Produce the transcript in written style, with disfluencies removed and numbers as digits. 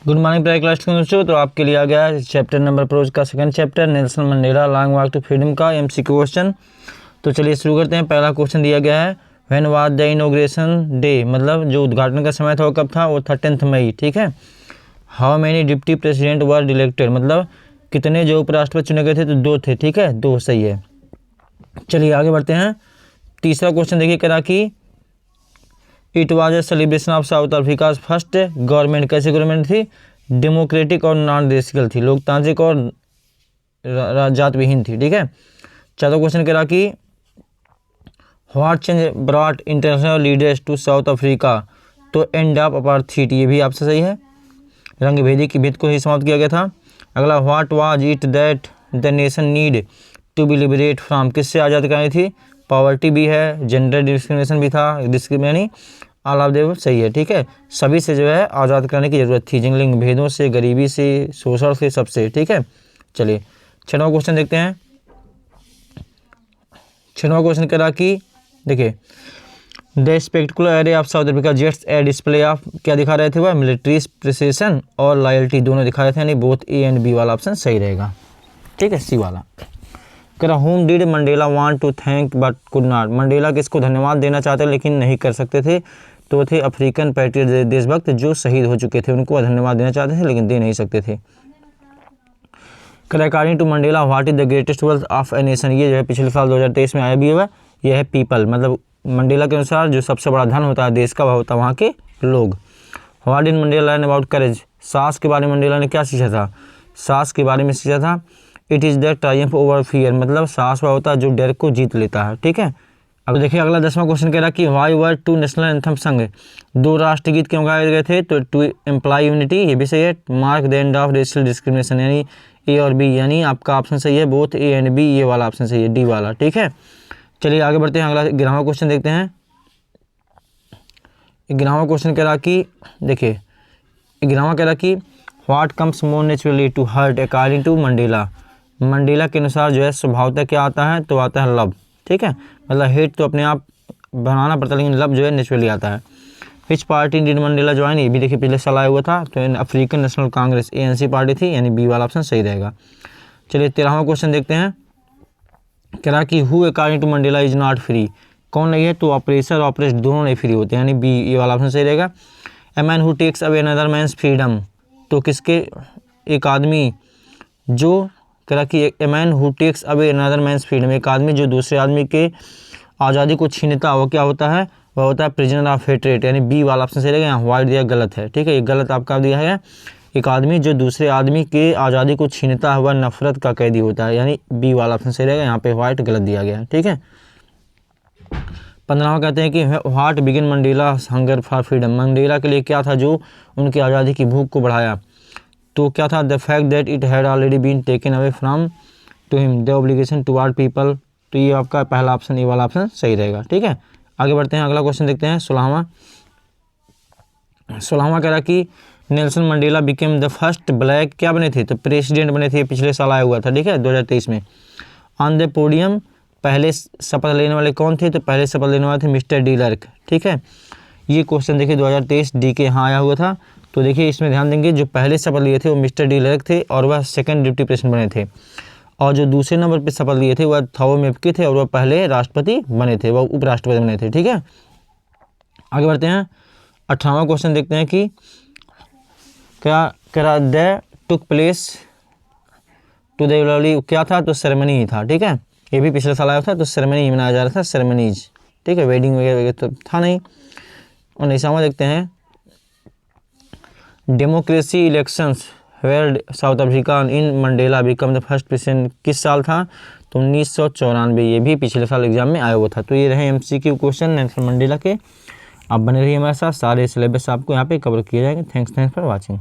Good morning प्यारे class के बच्चों। तो आपके लिए आ गया है चैप्टर नंबर प्रोज का second chapter Nelson Mandela long walk to freedom का एमसीक्यू क्वेश्चन। तो चलिए शुरू करते हैं। पहला क्वेश्चन दिया गया है when was the inauguration day, मतलब जो उद्घाटन का समय था वो कब था, वो 13 मई। ठीक है। How many deputy president were elected, मतलब कितने जो उपराष्ट्रपति चुने गए थे, तो 2 थे। ठीक है, 2 सही है। चलिए आगे बढ़ते हैं। तीसरा क्वेश्चन देखिए करा कि it was a celebration of south Africa first government, कैसी गवर्नमेंट थी, डेमोक्रेटिक और नॉन रेसिकल थी, लोकतांत्रिक और जात विहीन थी। ठीक है। चौथा क्वेश्चन करा कि what change brought international leaders to South Africa तो एंड ऑफ अपार्थाइड, ये भी आपसे सही है, रंग भेदी की भेद को ही समाप्त किया गया था। अगला what was it that the nation need to be liberate from, किससे आज़ाद करानी थी, पॉवर्टी भी है, जेंडर डिस्क्रिमिनेशन भी था, डिस्क्रिमिनेशन ऑल ऑफ देव सही है। ठीक है, सभी से जो है आज़ाद कराने की ज़रूरत थी, लिंग भेदों से, गरीबी से, शोषण से, सबसे। ठीक है। चलिए 6वां क्वेश्चन देखते हैं। 6वां क्वेश्चन करा कि देखिए the spectacular array of south Africa jets A display of, क्या दिखा रहे थे वह, मिलिट्री प्रिसिशन और लॉयल्टी दोनों दिखा रहे थे, यानी बोथ ए एंड बी वाला ऑप्शन सही रहेगा। ठीक है, सी वाला। करा whom did Mandela want to thank but could not, Mandela किसको धन्यवाद देना चाहते लेकिन नहीं कर सकते थे, तो थे अफ्रीकन पैट्रियट देशभक्त जो शहीद हो चुके थे, उनको धन्यवाद देना चाहते थे लेकिन दे नहीं सकते थे। According to Mandela what is the greatest wealth of a nation, ये जो है पिछले साल 2023 में आया भी हुआ, यह है पीपल, मतलब मंडेला के अनुसार जो सबसे बड़ा धन होता है देश का वह होता है वहाँ के लोग। What did Mandela learn about करेज, साहस के बारे में मंडेला ने क्या सीखा था, साहस के बारे में सीखा था it is the Triumph over fear, मतलब साहस वह होता है जो डर को जीत लेता है। ठीक है। अब देखिए अगला 10वां क्वेश्चन कह रहा है कि व्हाई वर 2 नेशनल एंथम संग, 2 राष्ट्रगीत क्यों गाए गए थे, तो टू एम्प्लॉय यूनिटी, ये भी सही है, mark the end of racial discrimination, यानी ए और बी, यानी आपका ऑप्शन सही है, बोथ ए एंड बी, ये वाला ऑप्शन सही है, डी वाला। ठीक है। चलिए आगे बढ़ते हैं। अगला 11वां क्वेश्चन देखते हैं। 11वां क्वेश्चन कह रहा कि देखिए 11वां कह रहा कि what comes more naturally to heart according to Mandela, Mandela के अनुसार जो है स्वभावतः क्या आता है, तो आता है लव। ठीक है, मतलब हेट तो अपने आप बनाना पड़ता है लेकिन लव जो है नेचुरली आता है। विच पार्टी डिड मंडेला ज्वाइन, ये भी देखिए पिछले साल आया हुआ था, तो African national Congress ANC party थी, यानी बी वाला ऑप्शन सही रहेगा। चलिए 13वां क्वेश्चन देखते हैं। कह रहा कि who according to Mandela is not free, कौन नहीं है, तो ऑपरेसर और ऑपरेस्ट दोनों नहीं फ्री होते, यानी बी, ये वाला ऑप्शन सही रहेगा। A man who takes away another man's freedom, तो किसके, एक आदमी जो, कह रहा कि a man who takes away another man's freedom, एक आदमी जो दूसरे आदमी के आज़ादी को छीनता, वो क्या होता है, वह होता है प्रिजनर ऑफ हेट्रेट, यानी बी वाला ऑप्शन सही रहेगा। यहाँ वाइट दिया गलत है। ठीक है, ये गलत आपका दिया है, एक आदमी जो दूसरे आदमी के आज़ादी को छीनता हुआ नफरत का कैदी होता है, यानी बी वाला ऑप्शन सही रहेगा। यहाँ पे वाइट गलत दिया गया है। ठीक है। 15वां कहते हैं कि what begin Mandela hunger for freedom, Mandela के लिए क्या था जो उनकी आज़ादी की भूख को बढ़ाया, तो क्या था, the fact that it had already been taken away from to him the obligation toward people, तो ये आपका पहला ऑप्शन, ये वाला ऑप्शन सही रहेगा। ठीक है। आगे बढ़ते हैं। अगला क्वेश्चन देखते हैं। 16वां कह रहा कि Nelson Mandela became the first black, क्या बने थे, तो प्रेसिडेंट बने थे, पिछले साल आया हुआ था। ठीक है, 2023 में। ऑन द पोडियम, पहले शपथ लेने वाले कौन थे, तो पहले शपथ लेने वाले थे मिस्टर डी लर्क। ठीक है, ये क्वेश्चन देखिए 2023 डी के यहाँ आया हुआ था, तो देखिए इसमें ध्यान देंगे जो पहले शपथ लिए थे वो मिस्टर डी लर्क थे और वह सेकंड डिप्टी प्रेसिडेंट बने थे, और जो दूसरे नंबर पे शपथ लिए थे वह थॉमस मेफके थे और वह पहले राष्ट्रपति बने थे, वह उपराष्ट्रपति बने थे। ठीक है। आगे बढ़ते हैं। 18वां क्वेश्चन देखते हैं कि क्या the took place to the lovely, क्या था, तो सेरेमनी ही था। ठीक है, ये भी पिछले साल आया था, तो सेरेमनी ही मनाया जा रहा था, सेरेमनीज। ठीक है, वेडिंग वगैरह तो था नहीं। 19वां देखते हैं। Democracy elections were South Africa in Mandela become the first president, किस साल था, तो 1994, ये भी पिछले साल एग्जाम में आया हुआ था। तो ये रहे MCQ क्वेश्चन नेल्सन मंडेला के। आप बने रहिए हमारे साथ, सारे सिलेबस आपको यहाँ पे कवर किए जाएंगे। Thanks for watching.